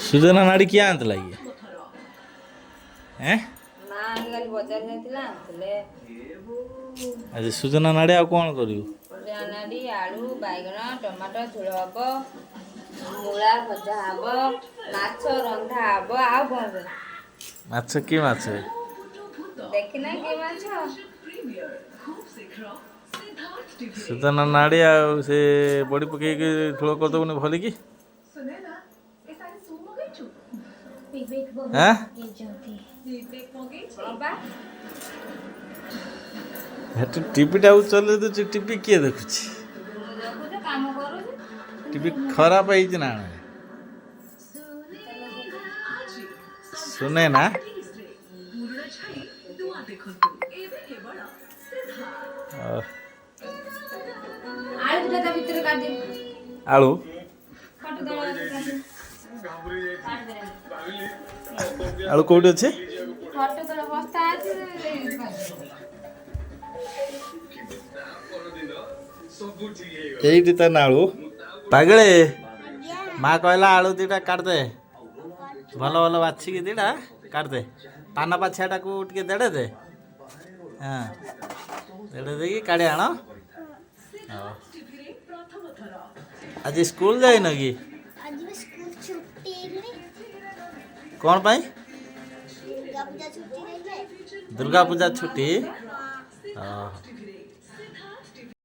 ସୁଜନା ନାଡ଼ି କିଏ ଆଣିଥିଲା କି? ଆଜି ସୁଜନା ନାଡ଼ି ଆଉ କ'ଣ କରିବୁ? ସୁଜନା ନାଡ଼ି ଆଳୁ ବାଇଗଣ ଟମାଟୋ ଝୋଳ ହବ, ମୂଳା ଭଜା ହବ, ମାଛ ରନ୍ଧା ହବ। ଆଉ କ'ଣ? ମାଛ କି ମାଛ? ଦେଖିନା କି ମାଛ? ସୁଜନା ନାଡ଼ି ଆଉ ସେ ବଡ଼ି ପକେଇକି ଝୋଳ କରିଦେବୁନି ଭଲିକି? ଟିଭିଟା ଚଲେଇ ଦେଉଛି, ଟିଭି କିଏ ଦେଖୁଛି? ଟିଭି ଖରାପ ହେଇଛି ନା? ଶୁନେ ନା? ଆଳୁ ଆଳୁ କୋଉଠି ଅଛି? ଏଇଠି ତ ନାଳୁ ପାଗଳେ ମା କହିଲା ଆଳୁ ଦିଟା କାଟିଦେ, ଭଲ ଭଲ ବାଛିକି ଦିଟା କାଟିଦେ। ପାନ ପାଛିଆଟାକୁ ଟିକେ ଦେଢ଼େ ଦେ, ହଁ ଦେଢ଼େ ଦେଇକି କାଢ଼ି ଆଣ। ଆଜି ସ୍କୁଲ ଯାଇନ କି? କ'ଣ ପାଇଁ? ଦୁର୍ଗା ପୂଜା ଛୁଟି।